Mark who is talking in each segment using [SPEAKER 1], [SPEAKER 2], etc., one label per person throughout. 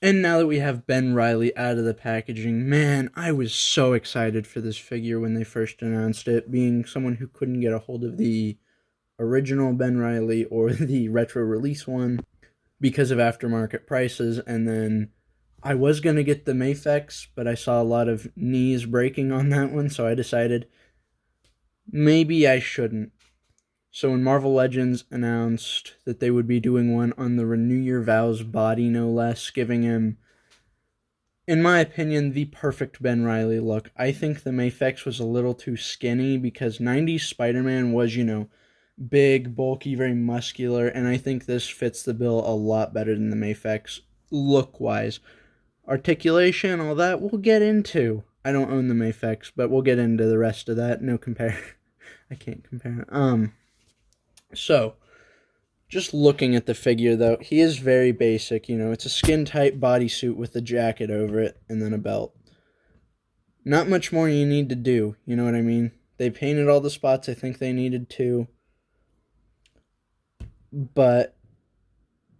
[SPEAKER 1] And now that we have Ben Riley out of the packaging, man, I was so excited for this figure when they first announced it, being someone who couldn't get a hold of the original Ben Riley or the retro release one because of aftermarket prices. And then I was going to get the Mafex, but I saw a lot of knees breaking on that one, so I decided maybe I shouldn't. So when Marvel Legends announced that they would be doing one on the Renew Your Vows body, no less, giving him, in my opinion, the perfect Ben Riley look. I think the Mafex was a little too skinny because 90s Spider-Man was, big, bulky, very muscular, and I think this fits the bill a lot better than the Mafex look-wise. Articulation, all that, we'll get into. I don't own the Mafex, but we'll get into the rest of that. No compare. I can't compare. So, just looking at the figure, though, he is very basic. It's a skin-tight bodysuit with a jacket over it and then a belt. Not much more you need to do, you know what I mean? They painted all the spots I think they needed to. But,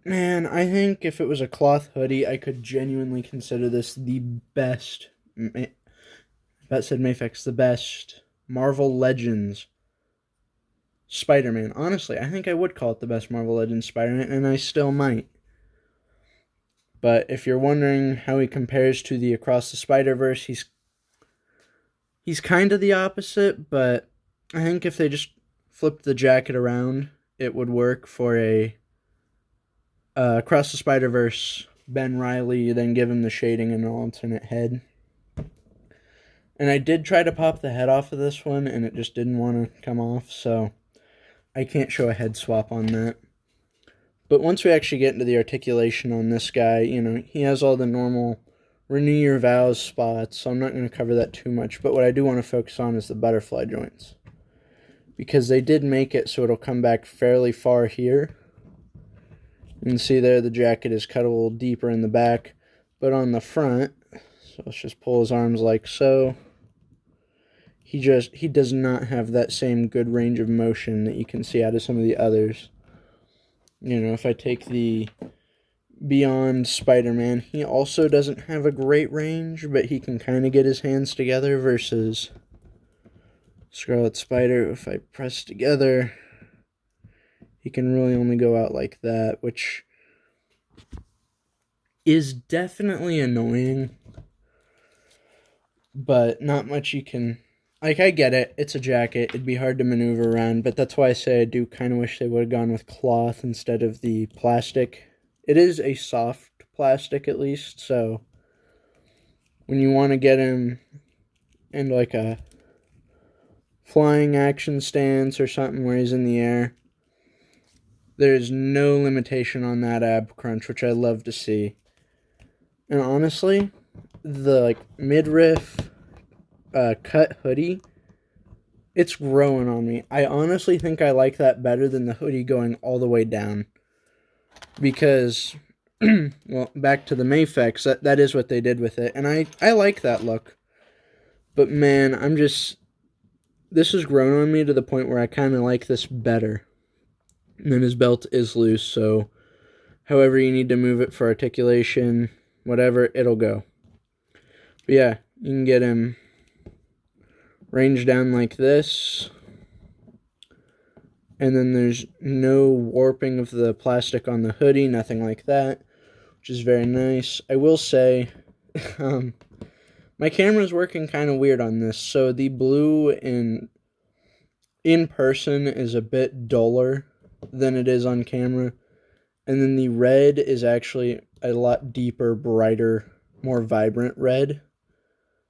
[SPEAKER 1] man, I think if it was a cloth hoodie, I could genuinely consider this the best. That said Mafex, the best Marvel Legends Spider-Man. Honestly, I think I would call it the best Marvel Legends Spider-Man, and I still might. But if you're wondering how he compares to the Across the Spider-Verse, he's kind of the opposite, but I think if they just flipped the jacket around, it would work for a Across the Spider-Verse Ben Riley, then give him the shading and an alternate head. And I did try to pop the head off of this one, and it just didn't want to come off, so I can't show a head swap on that. But once we actually get into the articulation on this guy, he has all the normal Renew Your Vows spots, so I'm not going to cover that too much. But what I do want to focus on is the butterfly joints, because they did make it so it'll come back fairly far here. You can see there the jacket is cut a little deeper in the back, but on the front, so let's just pull his arms like so. He does not have that same good range of motion that you can see out of some of the others. If I take the Beyond Spider-Man, he also doesn't have a great range, but he can kind of get his hands together versus Scarlet Spider. If I press together, he can really only go out like that, which is definitely annoying, but not much you can... I get it. It's a jacket. It'd be hard to maneuver around, but that's why I say I do kind of wish they would have gone with cloth instead of the plastic. It is a soft plastic, at least, so when you want to get him in like a flying action stance or something where he's in the air, there's no limitation on that ab crunch, which I love to see. And honestly, the midriff cut hoodie, it's growing on me. I honestly think I like that better than the hoodie going all the way down, because well, back to the Mafex, that is what they did with it, and I like that look. But man, this has grown on me to the point where I kind of like this better. And then his belt is loose, so however you need to move it for articulation, whatever, it'll go. But yeah, you can get him range down like this, and then there's no warping of the plastic on the hoodie, nothing like that, which is very nice. I will say, my camera's working kind of weird on this, so the blue in person is a bit duller than it is on camera, and then the red is actually a lot deeper, brighter, more vibrant red.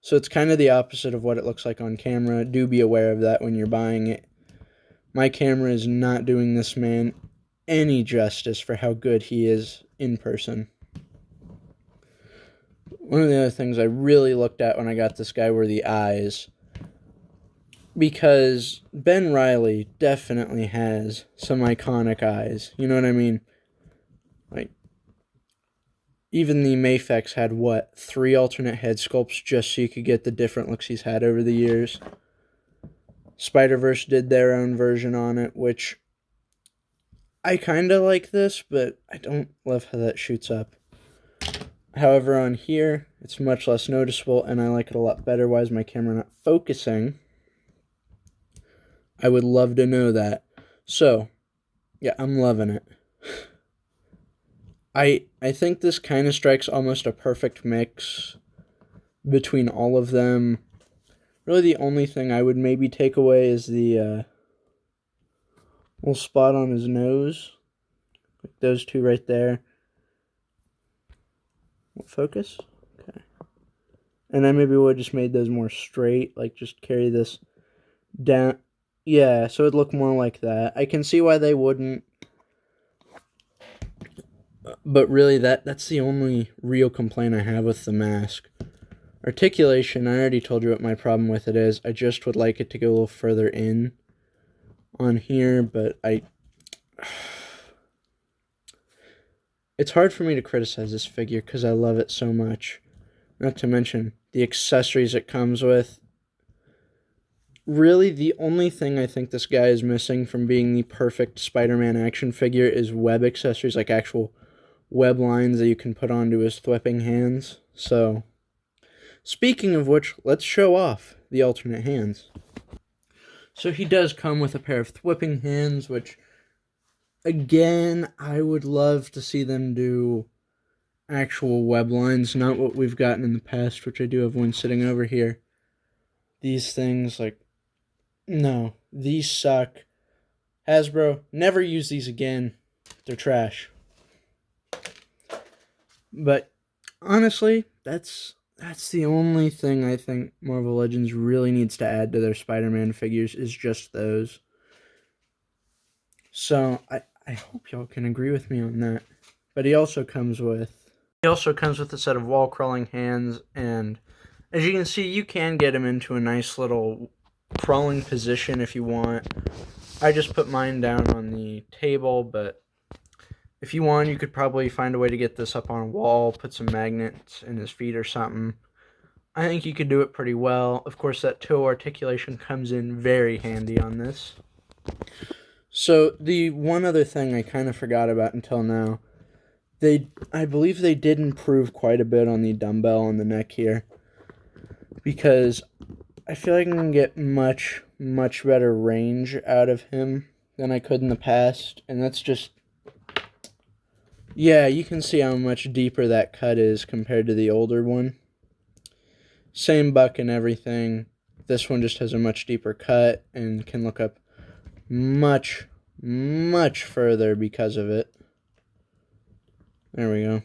[SPEAKER 1] So it's kind of the opposite of what it looks like on camera. Do be aware of that when you're buying it. My camera is not doing this man any justice for how good he is in person. One of the other things I really looked at when I got this guy were the eyes, because Ben Riley definitely has some iconic eyes. You know what I mean? Like, even the Mafex had, 3 alternate head sculpts just so you could get the different looks he's had over the years. Spider-Verse did their own version on it, which I kind of like this, but I don't love how that shoots up. However, on here, it's much less noticeable, and I like it a lot better. Why is my camera not focusing? I would love to know that. So, yeah, I'm loving it. I think this kind of strikes almost a perfect mix between all of them. Really, the only thing I would maybe take away is the little spot on his nose. Like those two right there. Focus? Okay. And then maybe we would have just made those more straight. Like, just carry this down. Yeah, so it'd look more like that. I can see why they wouldn't. But really, that's the only real complaint I have with the mask. Articulation, I already told you what my problem with it is. I just would like it to go a little further in on here, but it's hard for me to criticize this figure because I love it so much. Not to mention the accessories it comes with. Really, the only thing I think this guy is missing from being the perfect Spider-Man action figure is web accessories, like actual web lines that you can put onto his thwipping hands. So, speaking of which, let's show off the alternate hands. So he does come with a pair of thwipping hands, which, again, I would love to see them do actual web lines, not what we've gotten in the past, which I do have one sitting over here. These things, like, no, these suck. Hasbro, never use these again. They're trash. But honestly, that's the only thing I think Marvel Legends really needs to add to their Spider-Man figures is just those. So I hope y'all can agree with me on that. But he also comes with a set of wall crawling hands, and as you can see, you can get him into a nice little crawling position if you want. I just put mine down on the table, but if you want, you could probably find a way to get this up on a wall, put some magnets in his feet or something. I think you could do it pretty well. Of course, that toe articulation comes in very handy on this. So, the one other thing I kind of forgot about until now, I believe they did improve quite a bit on the dumbbell on the neck here, because I feel like I can get much, much better range out of him than I could in the past, and that's just, yeah, you can see how much deeper that cut is compared to the older one. Same buck and everything. This one just has a much deeper cut and can look up much, much further because of it. There we go.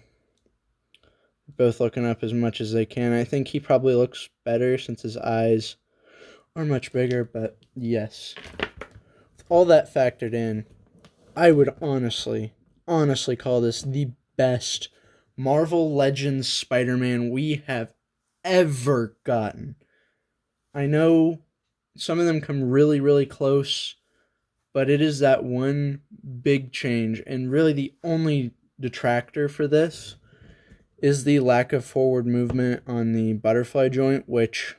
[SPEAKER 1] Both looking up as much as they can. I think he probably looks better since his eyes are much bigger, but yes. With all that factored in, I would honestly call this the best Marvel Legends Spider-Man we have ever gotten. I know some of them come really, really close, but it is that one big change, and really the only detractor for this is the lack of forward movement on the butterfly joint, which,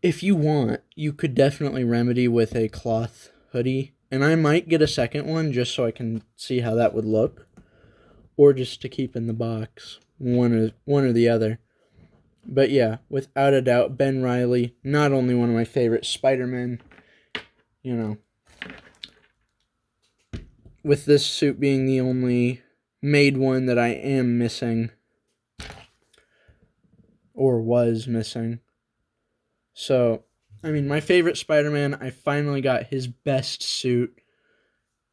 [SPEAKER 1] if you want, you could definitely remedy with a cloth hoodie, and I might get a second one just so I can see how that would look, or just to keep in the box, one or the other. But yeah, without a doubt, Ben Reilly, not only one of my favorite Spider-Men, with this suit being the only made one that I am missing, or was missing. So, I mean, my favorite Spider-Man, I finally got his best suit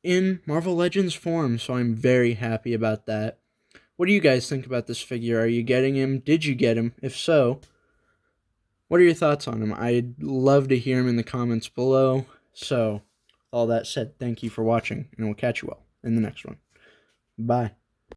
[SPEAKER 1] in Marvel Legends form, so I'm very happy about that. What do you guys think about this figure? Are you getting him? Did you get him? If so, what are your thoughts on him? I'd love to hear them in the comments below. So, all that said, thank you for watching, and we'll catch you all in the next one. Bye.